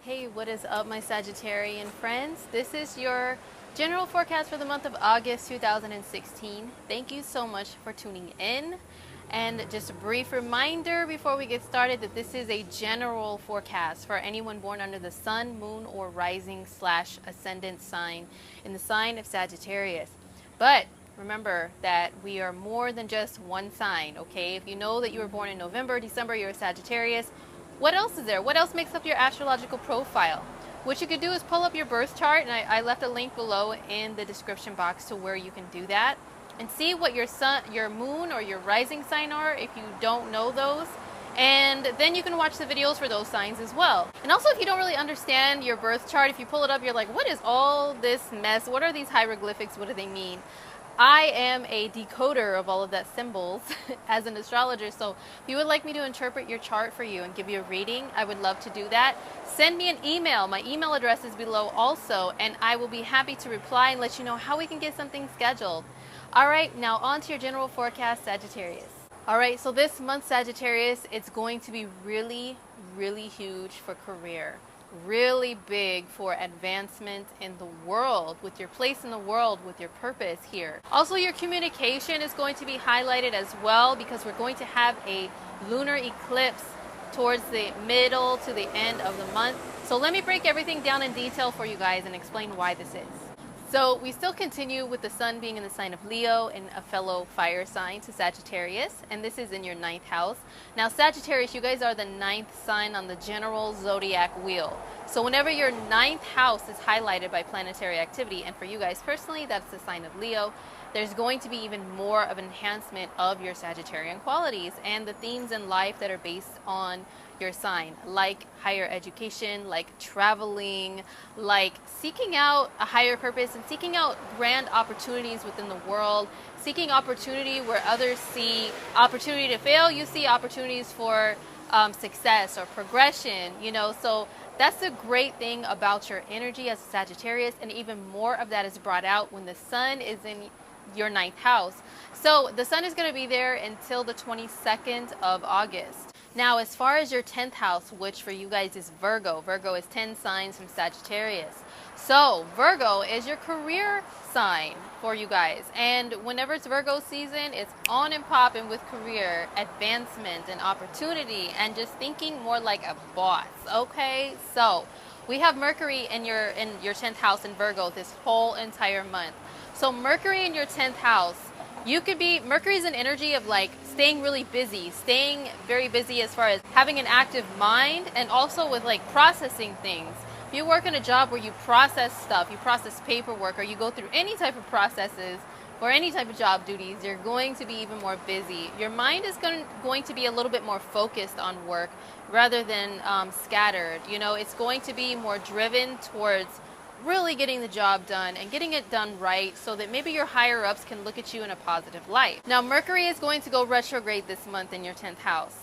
Hey, what is up, my Sagittarian friends? This is your general forecast for the month of August 2016. Thank you so much for tuning in. And just a brief reminder before we get started that this is a general forecast for anyone born under the sun, moon, or rising / ascendant sign in the sign of Sagittarius. But remember that we are more than just one sign, okay? If you know that you were born in November, December, you're a Sagittarius. What else is there? What else makes up your astrological profile? What you could do is pull up your birth chart, and I left a link below in the description box to where you can do that, and see what your sun, your moon, or your rising sign are if you don't know those. And then you can watch the videos for those signs as well. And also, if you don't really understand your birth chart, if you pull it up, you're like, what is all this mess? What are these hieroglyphics? What do they mean? I am a decoder of all of that symbols as an astrologer, so if you would like me to interpret your chart for you and give you a reading, I would love to do that. Send me an email. My email address is below also, and I will be happy to reply and let you know how we can get something scheduled. All right, now on to your general forecast, Sagittarius. All right, so this month, Sagittarius, it's going to be really, really huge for career. Really big for advancement in the world, with your place in the world, with your purpose here. Also, your communication is going to be highlighted as well, because we're going to have a lunar eclipse towards the middle to the end of the month. So let me break everything down in detail for you guys and explain why this is. So we still continue with the sun being in the sign of Leo and a fellow fire sign to Sagittarius, and this is in your 9th house. Now Sagittarius, you guys are the 9th sign on the general zodiac wheel. So whenever your 9th house is highlighted by planetary activity, and for you guys personally, that's the sign of Leo, there's going to be even more of an enhancement of your Sagittarian qualities and the themes in life that are based on your sign, like higher education, like traveling, like seeking out a higher purpose and seeking out grand opportunities within the world, seeking opportunity where others see opportunity to fail, you see opportunities for success or progression, you know. So that's the great thing about your energy as a Sagittarius, and even more of that is brought out when the sun is in your 9th house. So the sun is going to be there until the 22nd of August. Now, as far as your 10th house, which for you guys is Virgo. Virgo is 10 signs from Sagittarius. So Virgo is your career sign for you guys. And whenever it's Virgo season, it's on and popping with career advancement and opportunity and just thinking more like a boss. Okay, so we have Mercury in your 10th house in Virgo this whole entire month. So Mercury in your 10th house, you could be, Mercury's an energy of like staying really busy, staying very busy as far as having an active mind, and also with like processing things. If you work in a job where you process stuff, you process paperwork, or you go through any type of processes or any type of job duties, you're going to be even more busy. Your mind is going to be a little bit more focused on work rather than scattered. You know, it's going to be more driven towards really getting the job done and getting it done right, so that maybe your higher ups can look at you in a positive light. Now Mercury is going to go retrograde this month in your 10th house,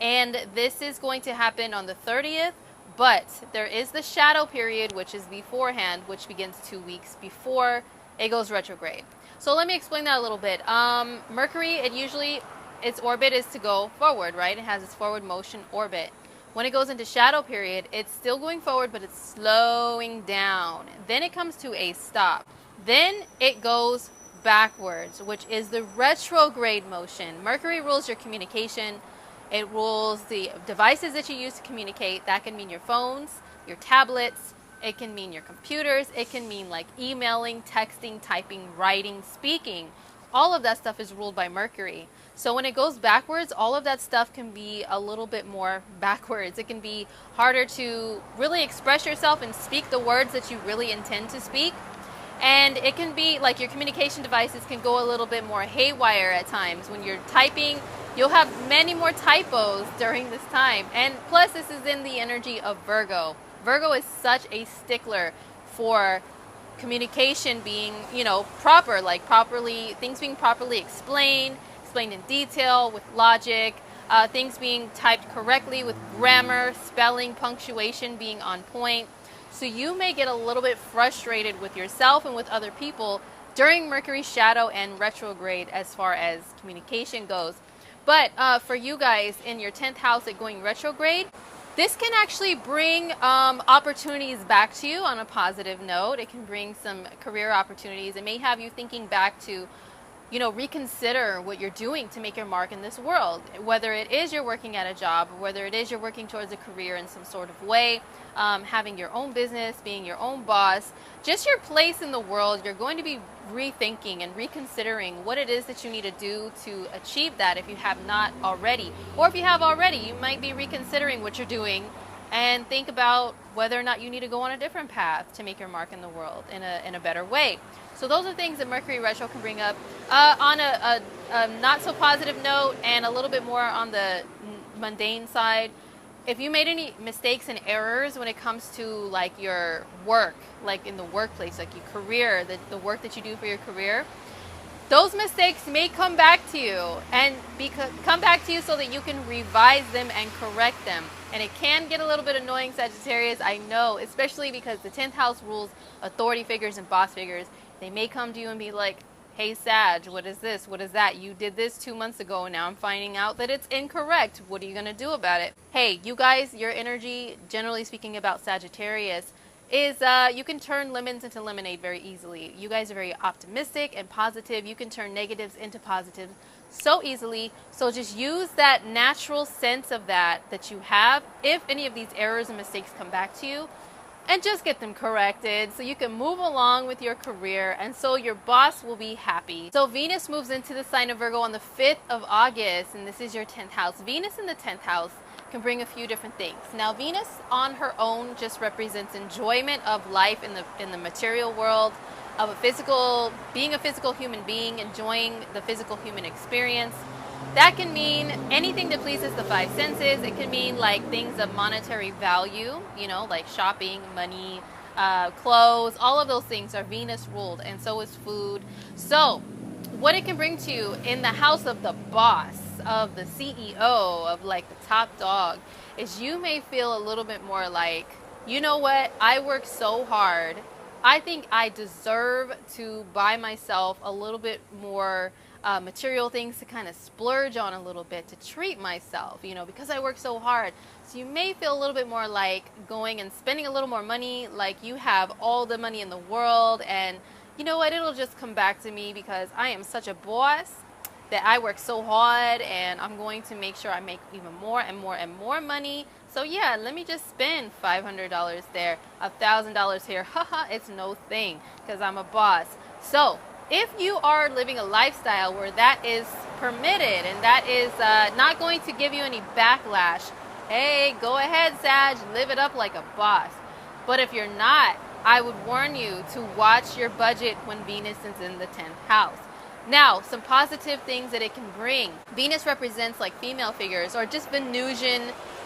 and this is going to happen on the 30th, but there is the shadow period, which is beforehand, which begins 2 weeks before it goes retrograde. So let me explain that a little bit. Mercury, its orbit is to go forward, right? It has its forward motion orbit. When it goes into shadow period, it's still going forward, but it's slowing down. Then it comes to a stop. Then it goes backwards, which is the retrograde motion. Mercury rules your communication. It rules the devices that you use to communicate. That can mean your phones, your tablets. It can mean your computers. It can mean like emailing, texting, typing, writing, speaking. All of that stuff is ruled by Mercury. So when it goes backwards, all of that stuff can be a little bit more backwards. It can be harder to really express yourself and speak the words that you really intend to speak. And it can be like your communication devices can go a little bit more haywire at times. When you're typing, you'll have many more typos during this time. And plus, this is in the energy of Virgo. Virgo is such a stickler for communication being, you know, proper, like things being properly explained in detail, with logic, things being typed correctly, with grammar, spelling, punctuation being on point. So you may get a little bit frustrated with yourself and with other people during Mercury shadow and retrograde as far as communication goes. But for you guys in your 10th house at going retrograde, This can actually bring opportunities back to you on a positive note. It can bring some career opportunities. It may have you thinking back to, reconsider what you're doing to make your mark in this world. Whether it is you're working at a job, or whether it is you're working towards a career in some sort of way, having your own business, being your own boss, just your place in the world, you're going to be rethinking and reconsidering what it is that you need to do to achieve that if you have not already. Or if you have already, you might be reconsidering what you're doing and think about whether or not you need to go on a different path to make your mark in the world in a better way. So those are things that Mercury retro can bring up. On a not so positive note and a little bit more on the mundane side, if you made any mistakes and errors when it comes to like your work, like in the workplace, like your career, the work that you do for your career, those mistakes may come back to you and come back to you so that you can revise them and correct them. And it can get a little bit annoying, Sagittarius, I know, especially because the 10th house rules authority figures and boss figures. They may come to you and be like, hey, Sag, what is this? What is that? You did this 2 months ago. Now I'm finding out that it's incorrect. What are you going to do about it? Hey, you guys, your energy, generally speaking about Sagittarius, is you can turn lemons into lemonade very easily. You guys are very optimistic and positive. You can turn negatives into positives so easily. So just use that natural sense of that you have if any of these errors and mistakes come back to you, and just get them corrected so you can move along with your career and so your boss will be happy. So Venus moves into the sign of Virgo on the 5th of August, and this is your 10th house. Venus in the 10th house can bring a few different things. Now Venus on her own just represents enjoyment of life in the material world, of being a physical human being, enjoying the physical human experience. That can mean anything that pleases the five senses. It can mean like things of monetary value, like shopping, money, clothes. All of those things are Venus ruled, and so is food. So what it can bring to you in the house of the boss, of the CEO, of like the top dog, is you may feel a little bit more like, you know what, I work so hard. I think I deserve to buy myself a little bit more material things to kind of splurge on a little bit, to treat myself, because I work so hard. So you may feel a little bit more like going and spending a little more money, like you have all the money in the world, and you know what, it'll just come back to me because I am such a boss that I work so hard, and I'm going to make sure I make even more and more and more money. So yeah, let me just spend $500 there, $1,000 here. Haha, it's no thing because I'm a boss. So if you are living a lifestyle where that is permitted and that is not going to give you any backlash, hey, go ahead, Sag, live it up like a boss. But if you're not, I would warn you to watch your budget when Venus is in the 10th house. Now, some positive things that it can bring. Venus represents like female figures or just Venusian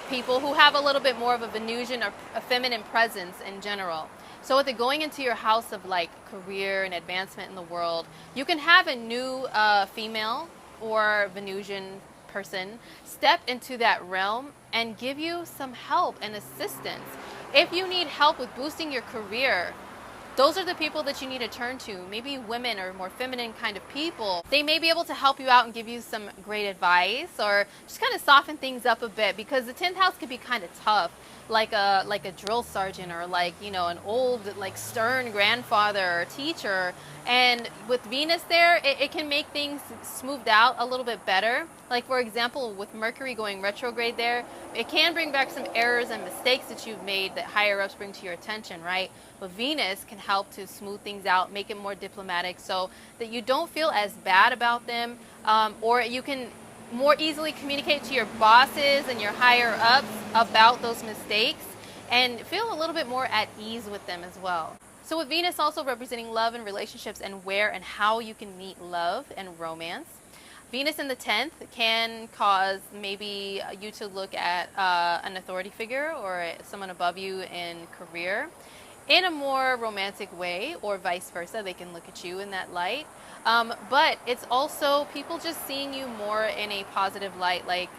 people who have a little bit more of a Venusian or a feminine presence in general. So with it going into your house of like career and advancement in the world, you can have a new female or Venusian person step into that realm and give you some help and assistance. If you need help with boosting your career, those are the people that you need to turn to. Maybe women or more feminine kind of people. They may be able to help you out and give you some great advice or just kind of soften things up a bit, because the 10th house can be kind of tough, like a drill sergeant or like, an old like stern grandfather or teacher. And with Venus there, it can make things smoothed out a little bit better. Like for example, with Mercury going retrograde there, it can bring back some errors and mistakes that you've made that higher ups bring to your attention, right? But Venus can help to smooth things out, make it more diplomatic so that you don't feel as bad about them, or you can more easily communicate to your bosses and your higher ups about those mistakes and feel a little bit more at ease with them as well. So with Venus also representing love and relationships and where and how you can meet love and romance, Venus in the 10th can cause maybe you to look at an authority figure or someone above you in career in a more romantic way, or vice versa. They can look at you in that light. But it's also people just seeing you more in a positive light, like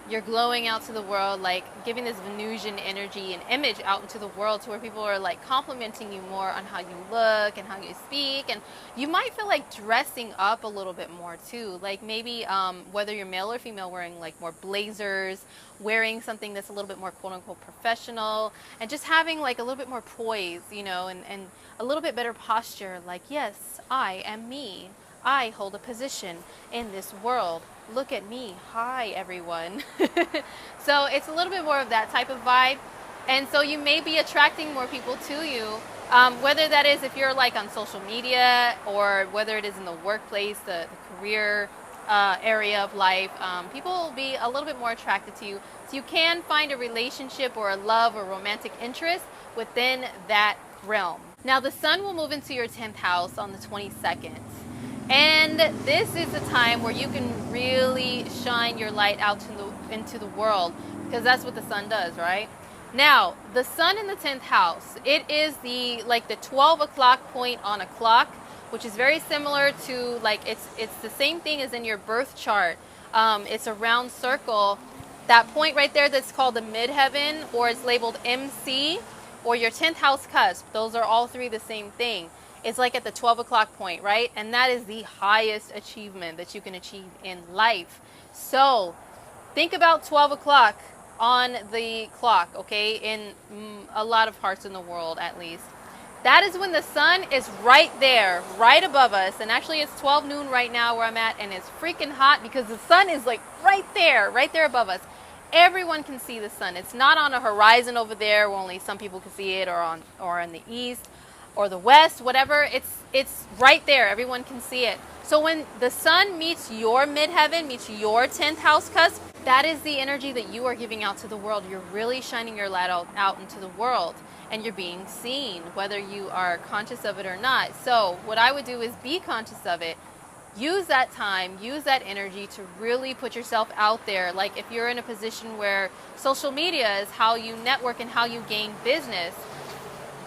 you're glowing out to the world, like giving this Venusian energy and image out into the world to where people are like complimenting you more on how you look and how you speak. And you might feel like dressing up a little bit more too. Like maybe whether you're male or female, wearing like more blazers, wearing something that's a little bit more quote unquote professional, and just having like a little bit more poise, you know, and a little bit better posture. Like, yes, I am me. I hold a position in this world. Look at me. Hi, everyone. So it's a little bit more of that type of vibe. And so you may be attracting more people to you, whether that is if you're like on social media or whether it is in the workplace, the career area of life. People will be a little bit more attracted to you. So you can find a relationship or a love or romantic interest within that realm. Now the sun will move into your 10th house on the 22nd. And this is a time where you can really shine your light out into the world, because that's what the sun does, right? Now, the sun in the 10th house, it is the 12 o'clock point on a clock, which is very similar to like it's the same thing as in your birth chart. It's a round circle. That point right there that's called the midheaven, or it's labeled MC, or your 10th house cusp. Those are all three the same thing. It's like at the 12 o'clock point, right? And that is the highest achievement that you can achieve in life. So think about 12 o'clock on the clock, okay? In a lot of parts in the world, at least. That is when the sun is right there, right above us. And actually it's 12 noon right now where I'm at, and it's freaking hot because the sun is like right there above us. Everyone can see the sun. It's not on a horizon over there where only some people can see it, or in the east or the west, whatever. It's right there. Everyone can see it. So when the sun meets your midheaven, meets your 10th house cusp, that is the energy that you are giving out to the world. You're really shining your light out into the world, and you're being seen, whether you are conscious of it or not. So what I would do is be conscious of it. Use that time, use that energy to really put yourself out there. Like if you're in a position where social media is how you network and how you gain business,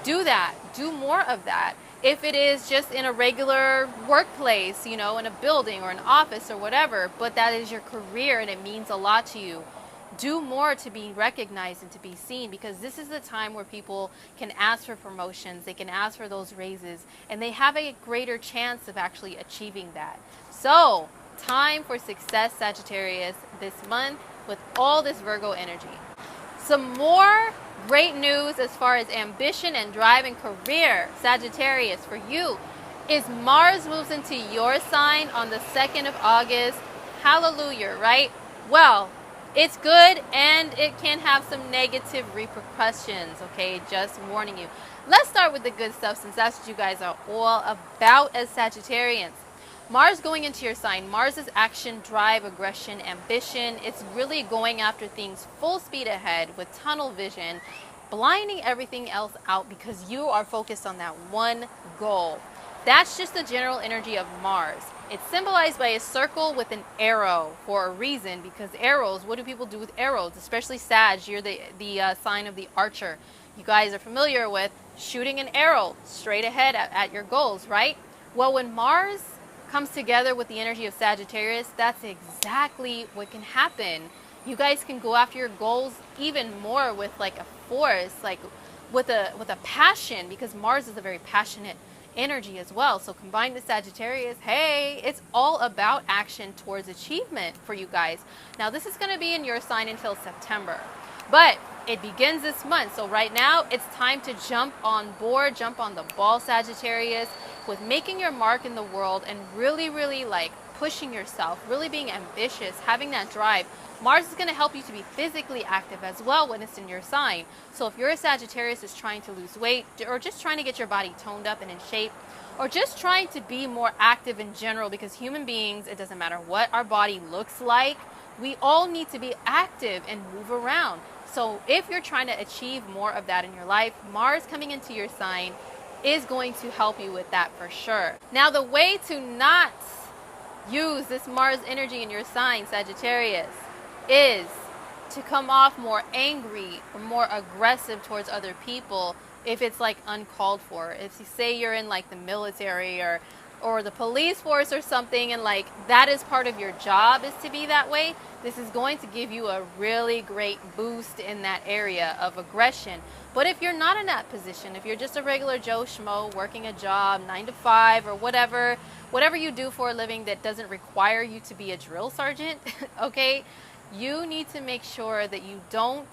do that. Do more of that. If it is just in a regular workplace, you know, in a building or an office or whatever, but that is your career and it means a lot to you, do more to be recognized and to be seen, because this is the time where people can ask for promotions, they can ask for those raises, and they have a greater chance of actually achieving that. So, time for success, Sagittarius, this month with all this Virgo energy. Some more great news as far as ambition and drive and career, Sagittarius, for you is Mars moves into your sign on the 2nd of August. Hallelujah, right? Well, it's good, and it can have some negative repercussions, okay? Just warning you. Let's start with the good stuff, since that's what you guys are all about as Sagittarians. Mars going into your sign. Mars is action, drive, aggression, ambition. It's really going after things full speed ahead with tunnel vision, blinding everything else out because you are focused on that one goal. That's just the general energy of Mars. It's symbolized by a circle with an arrow for a reason, because arrows, what do people do with arrows? Especially Sag, you're the sign of the archer. You guys are familiar with shooting an arrow straight ahead at your goals, right? Well, when Mars comes together with the energy of Sagittarius, that's exactly what can happen. You guys can go after your goals even more with like a force, like with a passion, because Mars is a very passionate energy as well. So combine the Sagittarius, hey, it's all about action towards achievement for you guys. Now this is going to be in your sign until September, but it begins this month. So right now it's time to jump on board, jump on the ball, Sagittarius, with making your mark in the world and really like pushing yourself, really being ambitious, having that drive. Mars is going to help you to be physically active as well when it's in your sign. So if you're a Sagittarius who's trying to lose weight, or just trying to get your body toned up and in shape, or just trying to be more active in general, because human beings, it doesn't matter what our body looks like, we all need to be active and move around. So if you're trying to achieve more of that in your life, Mars coming into your sign is going to help you with that for sure. Now the way to not use this Mars energy in your sign, Sagittarius, is to come off more angry or more aggressive towards other people if it's like uncalled for. If you say you're in like the military or or the police force or something, and like that is part of your job is to be that way, this is going to give you a really great boost in that area of aggression. But if you're not in that position, if you're just a regular Joe Schmo working a job 9 to 5 or whatever you do for a living that doesn't require you to be a drill sergeant, okay, you need to make sure that you don't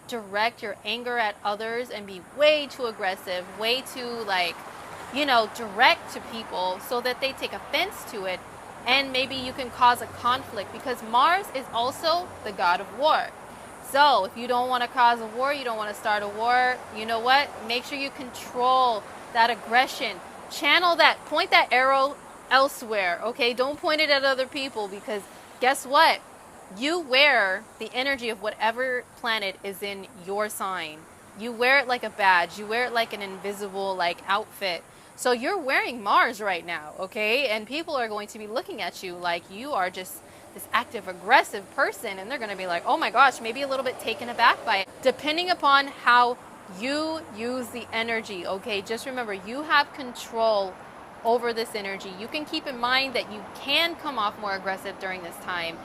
direct your anger at others and be way too aggressive, way too like, you know, direct to people so that they take offense to it, and maybe you can cause a conflict, because Mars is also the god of war. So if you don't want to cause a war, you don't want to start a war, you know what? Make sure you control that aggression. Channel that, point that arrow elsewhere, okay? Don't point it at other people, because guess what? You wear the energy of whatever planet is in your sign. You wear it like a badge. You wear it like an invisible like outfit. So you're wearing Mars right now, okay? And people are going to be looking at you like you are just this active, aggressive person, and they're going to be like, oh my gosh, maybe a little bit taken aback by it. Depending upon how you use the energy, okay? Just remember, you have control over this energy. You can keep in mind that you can come off more aggressive during this time,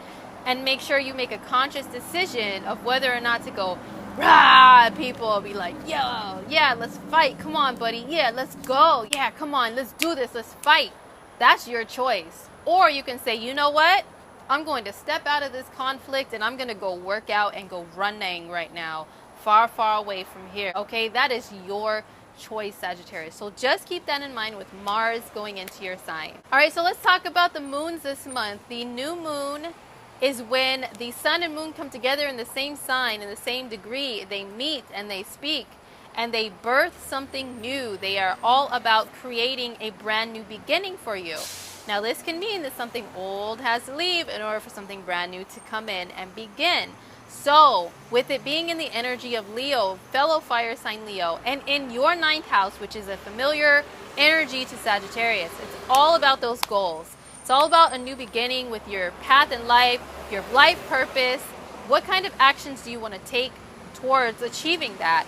and make sure you make a conscious decision of whether or not to go rah. People will be like, yo, yeah, let's fight. Come on, buddy. Yeah, let's go. Yeah, come on, let's do this. Let's fight. That's your choice. Or you can say, you know what? I'm going to step out of this conflict and I'm going to go work out and go running right now, far, far away from here. Okay, that is your choice, Sagittarius. So just keep that in mind with Mars going into your sign. All right, so let's talk about the moons this month. The new moon is when the sun and moon come together in the same sign, in the same degree. They meet and they speak and they birth something new. They are all about creating a brand new beginning for you. Now this can mean that something old has to leave in order for something brand new to come in and begin. So with it being in the energy of Leo, fellow fire sign Leo, and in your 9th house, which is a familiar energy to Sagittarius, it's all about those goals. It's all about a new beginning with your path in life, your life purpose. What kind of actions do you want to take towards achieving that?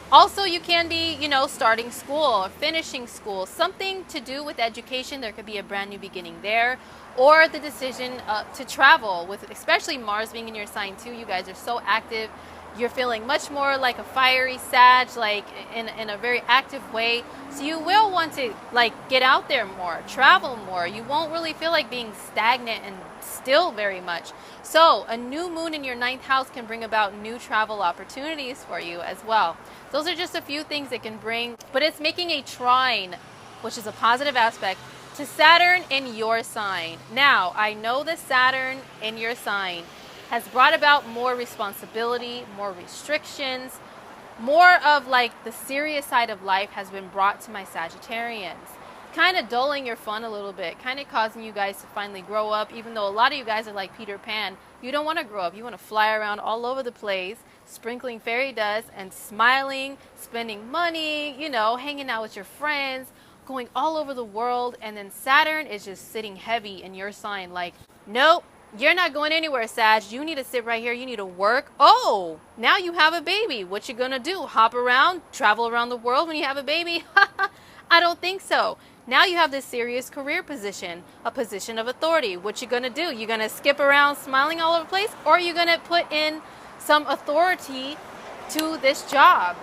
Also, you can be, you know, starting school or finishing school, something to do with education. There could be a brand new beginning there, or the decision to travel, with especially Mars being in your sign too. You guys are so active. You're feeling much more like a fiery Sag, like in a very active way. So you will want to like get out there more, travel more. You won't really feel like being stagnant and still very much. So a new moon in your 9th house can bring about new travel opportunities for you as well. Those are just a few things it can bring, but it's making a trine, which is a positive aspect, to Saturn in your sign. Now, I know that Saturn in your sign has brought about more responsibility, more restrictions, more of like the serious side of life has been brought to my Sagittarians. Kind of dulling your fun a little bit, kind of causing you guys to finally grow up, even though a lot of you guys are like Peter Pan. You don't want to grow up. You want to fly around all over the place, sprinkling fairy dust and smiling, spending money, you know, hanging out with your friends, going all over the world. And then Saturn is just sitting heavy in your sign like, nope. You're not going anywhere, Sag. You need to sit right here. You need to work. Oh, now you have a baby. What you gonna do? Hop around, travel around the world when you have a baby? I don't think so. Now you have this serious career position, a position of authority. What you gonna do? You gonna skip around smiling all over the place, or are you gonna put in some authority to this job?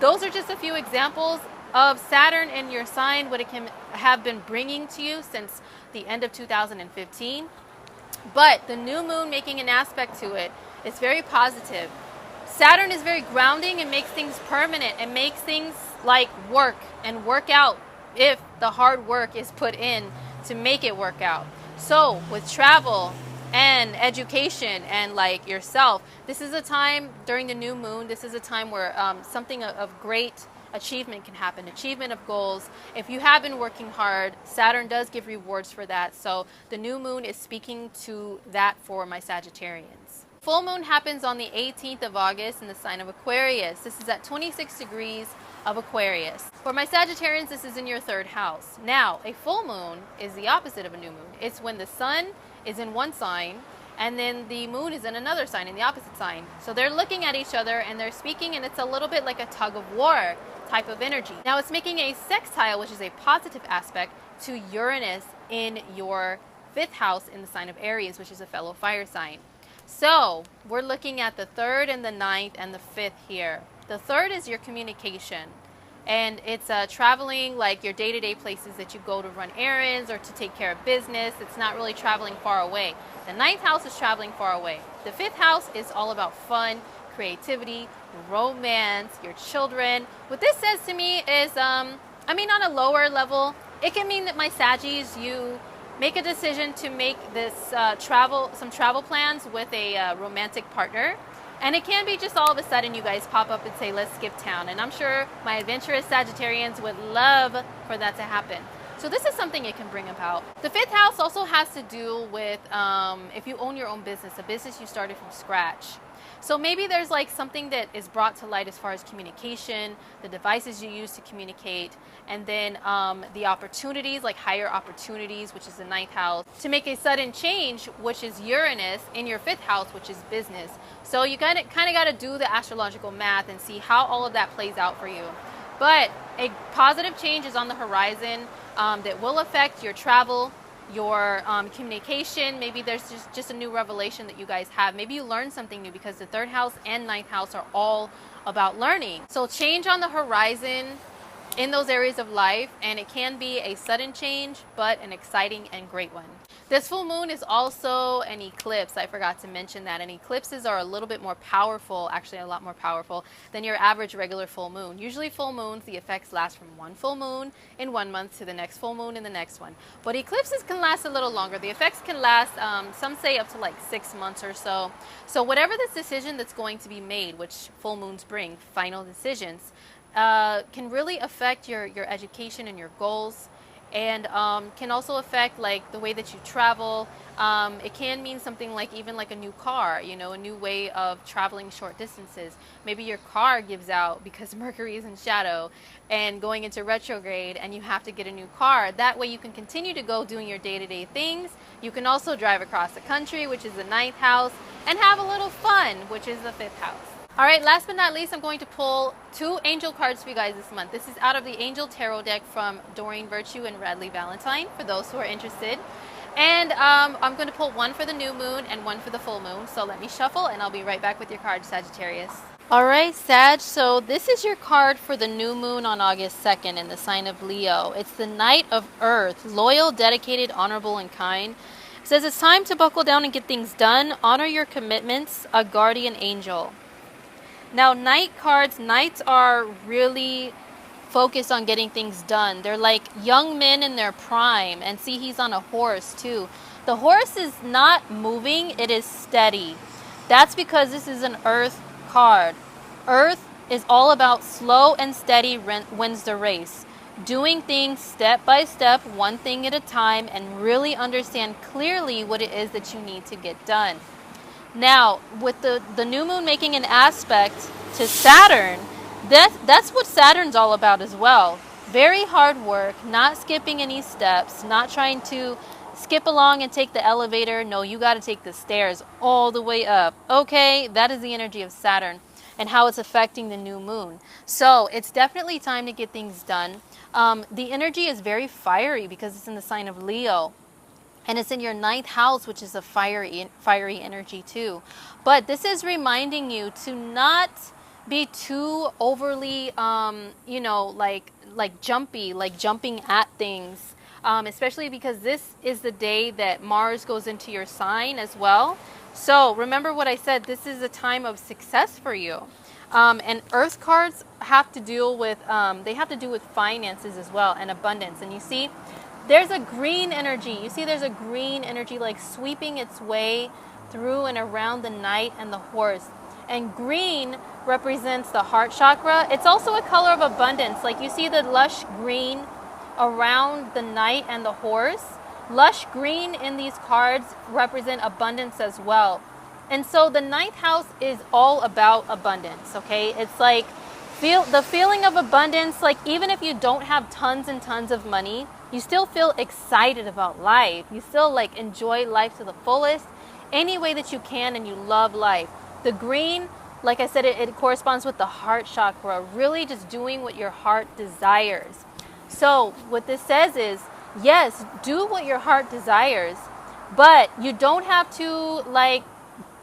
Those are just a few examples of Saturn in your sign, what it can have been bringing to you since the end of 2015. But the new moon making an aspect to it is very positive. Saturn is very grounding and makes things permanent and makes things like work and work out if the hard work is put in to make it work out. So with travel and education and like yourself, this is a time during the new moon, this is a time where something of great achievement can happen, achievement of goals. If you have been working hard, Saturn does give rewards for that. So the new moon is speaking to that for my Sagittarians. Full moon happens on the 18th of August in the sign of Aquarius. This is at 26 degrees of Aquarius. For my Sagittarians, this is in your 3rd house. Now, a full moon is the opposite of a new moon. It's when the sun is in one sign and then the moon is in another sign, in the opposite sign. So they're looking at each other and they're speaking, and it's a little bit like a tug of war type of energy. Now it's making a sextile, which is a positive aspect, to Uranus in your 5th house in the sign of Aries, which is a fellow fire sign. So we're looking at the 3rd and the 9th and the 5th here. The 3rd is your communication. And it's traveling, like your day-to-day places that you go to run errands or to take care of business. It's not really traveling far away. The 9th house is traveling far away. The 5th house is all about fun, creativity, romance, your children. What this says to me is, on a lower level, it can mean that my Saggies, you make a decision to make this some travel plans with a romantic partner. And it can be just all of a sudden you guys pop up and say, let's skip town. And I'm sure my adventurous Sagittarians would love for that to happen. So this is something it can bring about. The 5th house also has to do with if you own your own business, a business you started from scratch. So maybe there's like something that is brought to light as far as communication, the devices you use to communicate, and then the opportunities, like higher opportunities, which is the 9th house, to make a sudden change, which is Uranus in your 5th house, which is business. So you kind of got to do the astrological math and see how all of that plays out for you. But a positive change is on the horizon that will affect your travel, your communication. Maybe there's just a new revelation that you guys have. Maybe you learn something new, because the 3rd house and 9th house are all about learning. So change on the horizon in those areas of life, and it can be a sudden change, but an exciting and great one. This full moon is also an eclipse. I forgot to mention that. And eclipses are a little bit more powerful, actually a lot more powerful than your average regular full moon. Usually full moons, the effects last from one full moon in one month to the next full moon in the next one. But eclipses can last a little longer. The effects can last, some say up to like 6 months or so. So whatever this decision that's going to be made, which full moons bring, final decisions, can really affect your education and your goals. And can also affect like the way that you travel. It can mean something like even like a new car, a new way of traveling short distances. Maybe your car gives out because Mercury is in shadow and going into retrograde, and you have to get a new car. That way you can continue to go doing your day-to-day things. You can also drive across the country, which is the 9th house, and have a little fun, which is the 5th house. All right, last but not least, I'm going to pull 2 angel cards for you guys this month. This is out of the Angel Tarot deck from Doreen Virtue and Radley Valentine, for those who are interested. And I'm going to pull one for the new moon and one for the full moon. So let me shuffle, and I'll be right back with your card, Sagittarius. All right, Sag, so this is your card for the new moon on August 2nd in the sign of Leo. It's the Knight of Earth, loyal, dedicated, honorable, and kind. It says it's time to buckle down and get things done. Honor your commitments, a guardian angel. Now, Knight cards, Knights are really focused on getting things done. They're like young men in their prime. And see, he's on a horse too. The horse is not moving, it is steady. That's because this is an Earth card. Earth is all about slow and steady wins the race. Doing things step by step, one thing at a time, and really understand clearly what it is that you need to get done. Now, with the new moon making an aspect to Saturn, that's what Saturn's all about as well. Very hard work, not skipping any steps, not trying to skip along and take the elevator. No, you got to take the stairs all the way up. Okay, that is the energy of Saturn and how it's affecting the new moon. So it's definitely time to get things done. The energy is very fiery because it's in the sign of Leo. And it's in your 9th house, which is a fiery energy too. But this is reminding you to not be too overly, like jumpy, like jumping at things. Especially because this is the day that Mars goes into your sign as well. So remember what I said, this is a time of success for you. And Earth cards have to deal with, they have to do with finances as well and abundance. And you see, there's a green energy. You see there's a green energy like sweeping its way through and around the Knight and the horse. And green represents the heart chakra. It's also a color of abundance. Like you see the lush green around the Knight and the horse. Lush green in these cards represent abundance as well. And so the 9th house is all about abundance, okay? It's like the feeling of abundance, like even if you don't have tons and tons of money, you still feel excited about life. You still like enjoy life to the fullest any way that you can, and you love life. The green, like I said, it corresponds with the heart chakra, really just doing what your heart desires. So what this says is Yes, do what your heart desires, but you don't have to like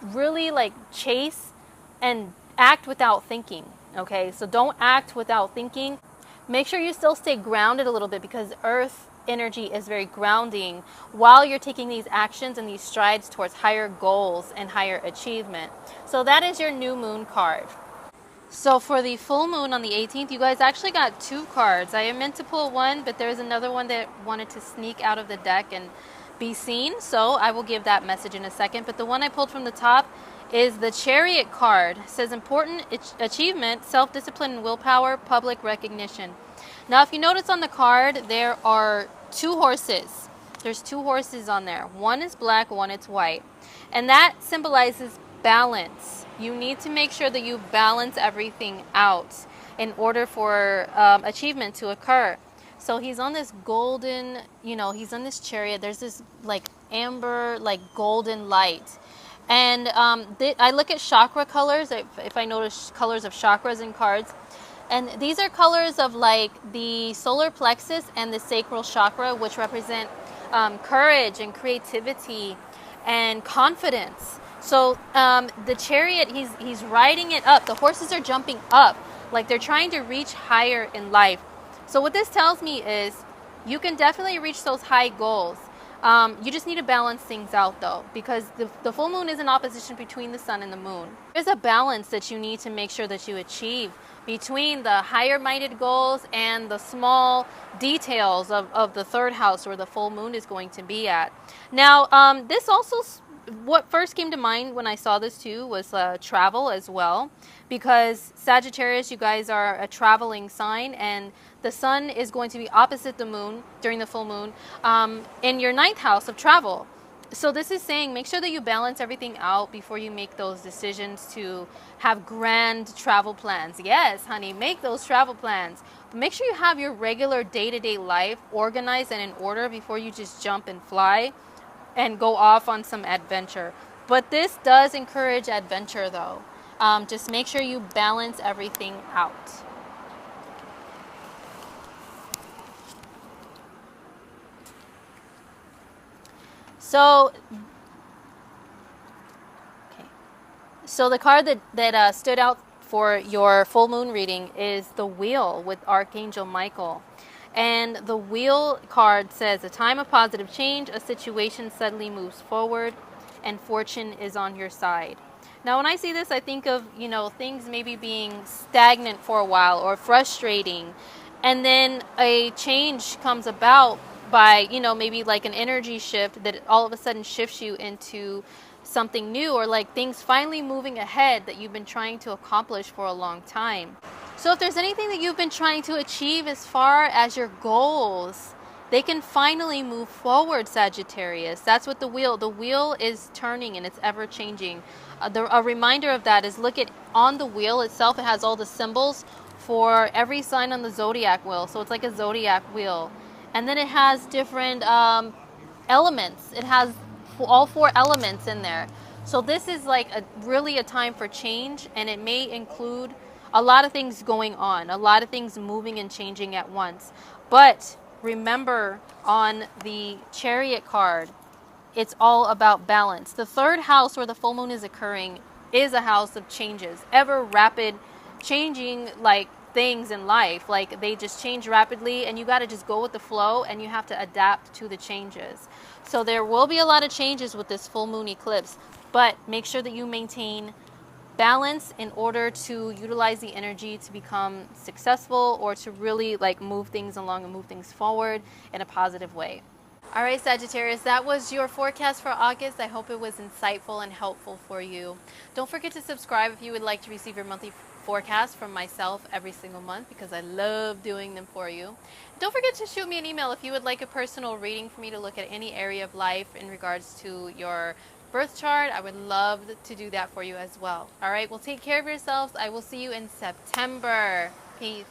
really like chase and act without thinking. Okay, so don't act without thinking. Make sure you still stay grounded a little bit, because earth energy is very grounding while you're taking these actions and these strides towards higher goals and higher achievement. So that is your new moon card. So for the full moon on the 18th, you guys actually got two cards. I meant to pull one, but there's another one that wanted to sneak out of the deck and be seen. So I will give that message in a second. But the one I pulled from the top is the Chariot card. It says important achievement, self-discipline and willpower, public recognition. Now, if you notice on the card, there are two horses. There's two horses on there. One is black, one is white. And that symbolizes balance. You need to make sure that you balance everything out in order for achievement to occur. So he's on this golden, he's on this chariot. There's this like amber, like golden light. And I look at chakra colors, if I notice colors of chakras in cards. And these are colors of like the solar plexus and the sacral chakra, which represent courage and creativity and confidence. So the chariot, he's riding it up. The horses are jumping up, like they're trying to reach higher in life. So what this tells me is you can definitely reach those high goals. You just need to balance things out though, because the full moon is in opposition between the sun and the moon. There's a balance that you need to make sure that you achieve between the higher minded goals and the small details of the third house where the full moon is going to be at. Now, this also, what first came to mind when I saw this too was travel as well, because Sagittarius, you guys are a traveling sign, and the sun is going to be opposite the moon during the full moon in your ninth house of travel. So this is saying make sure that you balance everything out before you make those decisions to have grand travel plans. Yes, honey, make those travel plans. But make sure you have your regular day-to-day life organized and in order before you just jump and fly and go off on some adventure. But this does encourage adventure though. Just make sure you balance everything out. So, okay. So the card that stood out for your full moon reading is the Wheel with Archangel Michael. And the Wheel card says, a time of positive change, a situation suddenly moves forward, and fortune is on your side. Now, when I see this, I think of, things maybe being stagnant for a while or frustrating. And then a change comes about by, maybe like an energy shift that all of a sudden shifts you into something new, or like things finally moving ahead that you've been trying to accomplish for a long time. So if there's anything that you've been trying to achieve as far as your goals, they can finally move forward, Sagittarius. That's what the wheel is turning, and it's ever changing. A reminder of that is look at on the wheel itself. It has all the symbols for every sign on the zodiac wheel. So it's like a zodiac wheel. And then it has different elements. It has all four elements in there. So this is like really a time for change, and it may include a lot of things going on, a lot of things moving and changing at once. But remember, on the Chariot card, it's all about balance. The third house where the full moon is occurring is a house of changes, ever rapid changing, like things in life. Like they just change rapidly, and you got to just go with the flow, and you have to adapt to the changes. So there will be a lot of changes with this full moon eclipse, but make sure that you maintain balance in order to utilize the energy to become successful, or to really like move things along and move things forward in a positive way. All right, Sagittarius, that was your forecast for August. I hope it was insightful and helpful for you. Don't forget to subscribe if you would like to receive your monthly forecast from myself every single month, because I love doing them for you. Don't forget to shoot me an email if you would like a personal reading for me to look at any area of life in regards to your birth chart. I would love to do that for you as well. All right, well, take care of yourselves. I will see you in September. Peace.